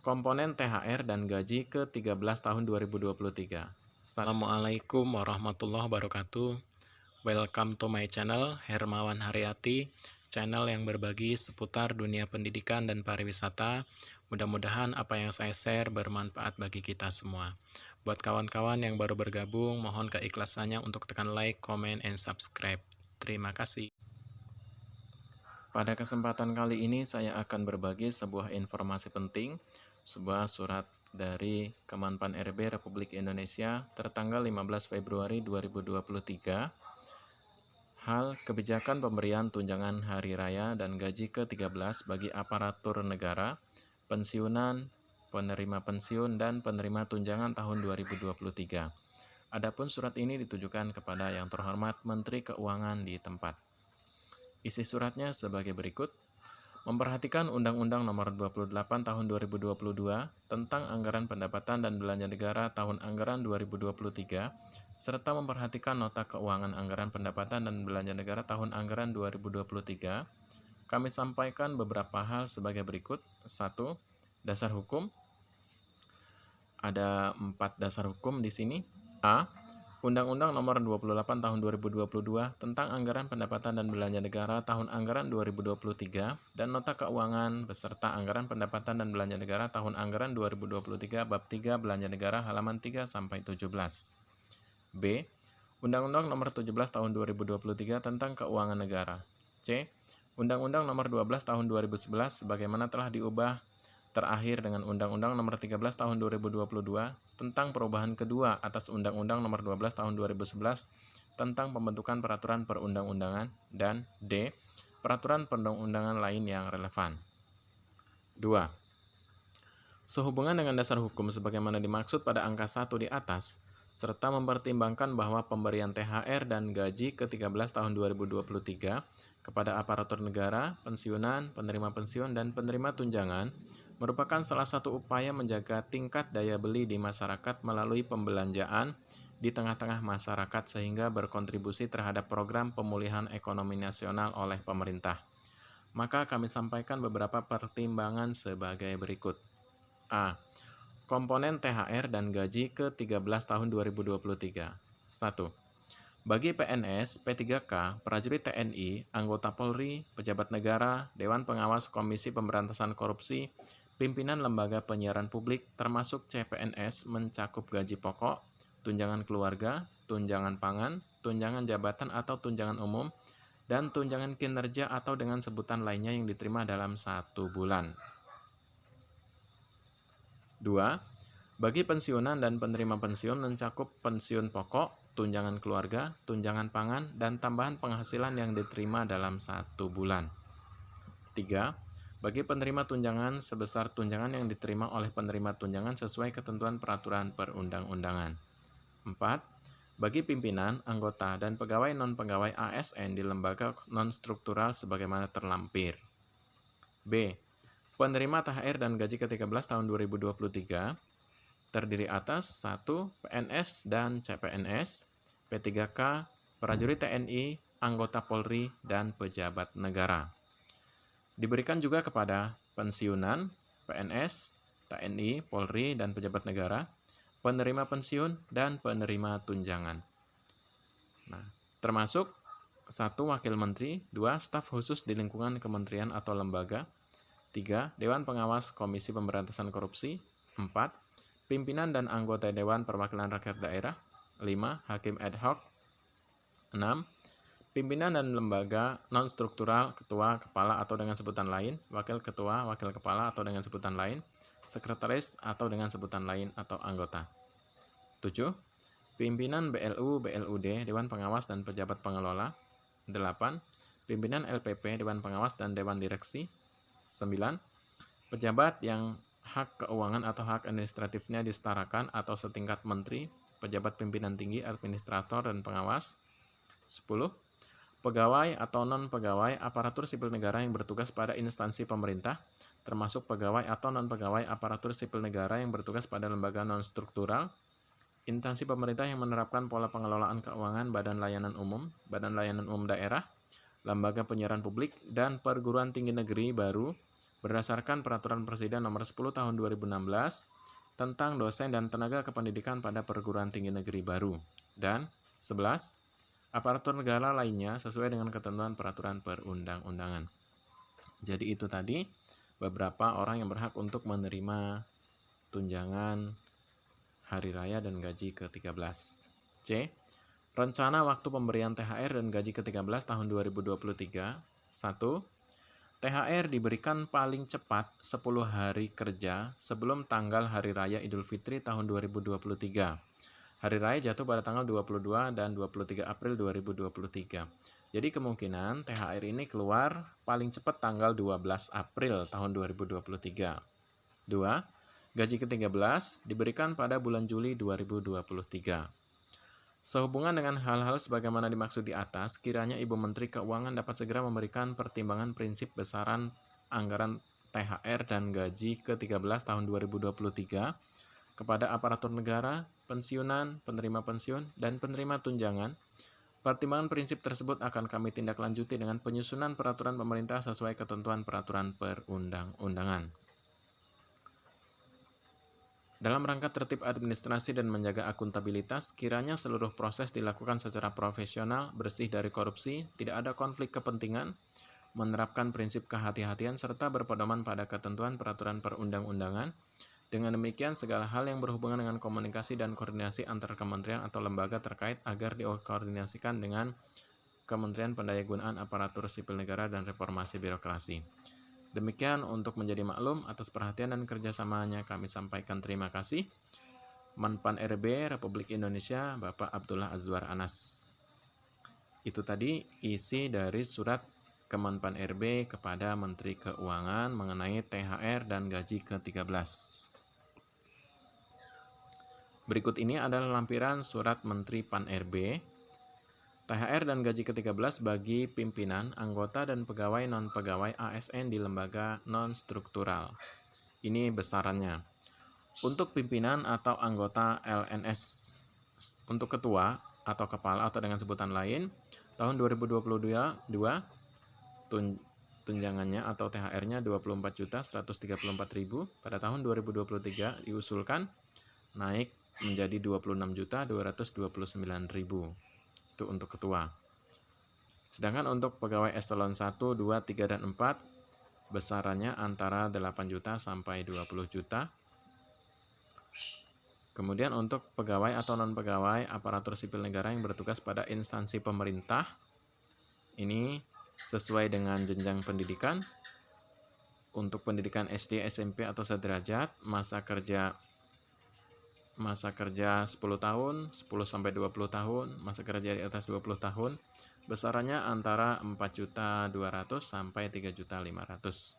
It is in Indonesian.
komponen THR dan gaji ke-13 tahun 2023. Assalamualaikum warahmatullahi wabarakatuh. Welcome to my channel, Hermawan Haryati, channel yang berbagi seputar dunia pendidikan dan pariwisata. Mudah-mudahan apa yang saya share bermanfaat bagi kita semua. Buat kawan-kawan yang baru bergabung, mohon keikhlasannya untuk tekan like, comment, and subscribe. Terima kasih. Pada kesempatan kali ini saya akan berbagi sebuah informasi penting, sebuah surat dari Kemenpan RB Republik Indonesia tertanggal 15 Februari 2023, hal kebijakan pemberian tunjangan hari raya dan gaji ke-13 bagi aparatur negara, pensiunan, penerima pensiun, dan penerima tunjangan tahun 2023. Adapun surat ini ditujukan kepada yang terhormat Menteri Keuangan di tempat. Isi suratnya sebagai berikut. Memperhatikan Undang-Undang Nomor 28 Tahun 2022 tentang Anggaran Pendapatan dan Belanja Negara Tahun Anggaran 2023, serta memperhatikan Nota Keuangan Anggaran Pendapatan dan Belanja Negara Tahun Anggaran 2023, kami sampaikan beberapa hal sebagai berikut. 1. Dasar hukum. Ada 4 dasar hukum di sini. A. Undang-Undang Nomor 28 Tahun 2022 tentang Anggaran Pendapatan dan Belanja Negara Tahun Anggaran 2023 dan Nota Keuangan beserta Anggaran Pendapatan dan Belanja Negara Tahun Anggaran 2023 Bab 3 Belanja Negara halaman 3 sampai 17. B. Undang-Undang Nomor 17 Tahun 2023 tentang Keuangan Negara. C. Undang-Undang Nomor 12 Tahun 2011 sebagaimana telah diubah terakhir dengan Undang-Undang Nomor 13 Tahun 2022 tentang perubahan kedua atas Undang-Undang Nomor 12 Tahun 2011 tentang pembentukan peraturan perundang-undangan, dan D. Peraturan perundang-undangan lain yang relevan. 2. Sehubungan dengan dasar hukum sebagaimana dimaksud pada angka 1 di atas, serta mempertimbangkan bahwa pemberian THR dan gaji ke-13 tahun 2023 kepada aparatur negara, pensiunan, penerima pensiun, dan penerima tunjangan merupakan salah satu upaya menjaga tingkat daya beli di masyarakat melalui pembelanjaan di tengah-tengah masyarakat sehingga berkontribusi terhadap program pemulihan ekonomi nasional oleh pemerintah. Maka kami sampaikan beberapa pertimbangan sebagai berikut. A. Komponen THR dan gaji ke-13 tahun 2023. 1. Bagi PNS, P3K, prajurit TNI, anggota Polri, pejabat negara, Dewan Pengawas Komisi Pemberantasan Korupsi, pimpinan lembaga penyiaran publik termasuk CPNS mencakup gaji pokok, tunjangan keluarga, tunjangan pangan, tunjangan jabatan atau tunjangan umum, dan tunjangan kinerja atau dengan sebutan lainnya yang diterima dalam 1 bulan. 2. Bagi pensiunan dan penerima pensiun mencakup pensiun pokok, tunjangan keluarga, tunjangan pangan, dan tambahan penghasilan yang diterima dalam 1 bulan. 3. Bagi penerima tunjangan sebesar tunjangan yang diterima oleh penerima tunjangan sesuai ketentuan peraturan perundang-undangan. 4. Bagi pimpinan, anggota, dan pegawai non-pegawai ASN di lembaga non-struktural sebagaimana terlampir. B. Penerima THR dan gaji ke-13 tahun 2023 terdiri atas 1. PNS dan CPNS, P3K, prajurit TNI, anggota Polri, dan pejabat negara. Diberikan juga kepada pensiunan, PNS, TNI, Polri, dan pejabat negara, penerima pensiun, dan penerima tunjangan. Nah, termasuk 1. Wakil Menteri, 2. Staf khusus di lingkungan kementerian atau lembaga, 3. Dewan Pengawas Komisi Pemberantasan Korupsi, 4. Pimpinan dan anggota Dewan Perwakilan Rakyat Daerah, 5. Hakim ad hoc, 6. Pimpinan dan lembaga non-struktural, ketua, kepala atau dengan sebutan lain, wakil ketua, wakil kepala atau dengan sebutan lain, sekretaris atau dengan sebutan lain atau anggota. 7. Pimpinan BLU, BLUD, Dewan Pengawas dan Pejabat Pengelola. 8. Pimpinan LPP, Dewan Pengawas dan Dewan Direksi. 9. Pejabat yang hak keuangan atau hak administratifnya disetarakan atau setingkat menteri, pejabat pimpinan tinggi, administrator, dan pengawas. 10. Pegawai atau non-pegawai aparatur sipil negara yang bertugas pada instansi pemerintah, termasuk pegawai atau non-pegawai aparatur sipil negara yang bertugas pada lembaga non-struktural, instansi pemerintah yang menerapkan pola pengelolaan keuangan Badan Layanan Umum Daerah, lembaga penyiaran publik, dan perguruan tinggi negeri baru, berdasarkan Peraturan Presiden Nomor 10 Tahun 2016 tentang dosen dan tenaga kependidikan pada perguruan tinggi negeri baru. Dan 11. Aparatur negara lainnya sesuai dengan ketentuan peraturan perundang-undangan. Jadi itu tadi beberapa orang yang berhak untuk menerima tunjangan hari raya dan gaji ke-13. C. Rencana waktu pemberian THR dan gaji ke-13 tahun 2023. 1. THR diberikan paling cepat 10 hari kerja sebelum tanggal Hari Raya Idul Fitri tahun 2023. Hari Raya jatuh pada tanggal 22 dan 23 April 2023. Jadi kemungkinan THR ini keluar paling cepat tanggal 12 April tahun 2023. 2. Gaji ke-13 diberikan pada bulan Juli 2023. Sehubungan dengan hal-hal sebagaimana dimaksud di atas, kiranya Ibu Menteri Keuangan dapat segera memberikan pertimbangan prinsip besaran anggaran THR dan gaji ke-13 tahun 2023 kepada aparatur negara, pensiunan, penerima pensiun, dan penerima tunjangan. Pertimbangan prinsip tersebut akan kami tindak lanjuti dengan penyusunan peraturan pemerintah sesuai ketentuan peraturan perundang-undangan. Dalam rangka tertib administrasi dan menjaga akuntabilitas, kiranya seluruh proses dilakukan secara profesional, bersih dari korupsi, tidak ada konflik kepentingan, menerapkan prinsip kehati-hatian, serta berpedoman pada ketentuan peraturan perundang-undangan. Dengan demikian, segala hal yang berhubungan dengan komunikasi dan koordinasi antar kementerian atau lembaga terkait agar dikoordinasikan dengan Kementerian Pendayagunaan Aparatur Sipil Negara dan Reformasi Birokrasi. Demikian untuk menjadi maklum atas perhatian dan kerjasamanya kami sampaikan terima kasih. Menpan RB Republik Indonesia Bapak Abdullah Azwar Anas. Itu tadi isi dari surat Kemenpan RB kepada Menteri Keuangan mengenai THR dan gaji ke-13. Berikut ini adalah lampiran surat Menteri Pan RB. THR dan gaji ke-13 bagi pimpinan, anggota, dan pegawai non-pegawai ASN di lembaga non-struktural. Ini besarannya. Untuk pimpinan atau anggota LNS, untuk ketua atau kepala atau dengan sebutan lain, tahun 2022 tunjangannya atau THR-nya 24.134.000, pada tahun 2023 diusulkan naik menjadi 26.229.000. Itu untuk ketua. Sedangkan untuk pegawai eselon 1, 2, 3, dan 4 besarannya antara 8 juta sampai 20 juta. Kemudian untuk pegawai atau non-pegawai aparatur sipil negara yang bertugas pada instansi pemerintah, ini sesuai dengan jenjang pendidikan. Untuk pendidikan SD, SMP, atau sederajat, masa kerja 10 tahun, 10 sampai 20 tahun, masa kerja di atas 20 tahun, besarannya antara 4.200.000 sampai 3.500.000.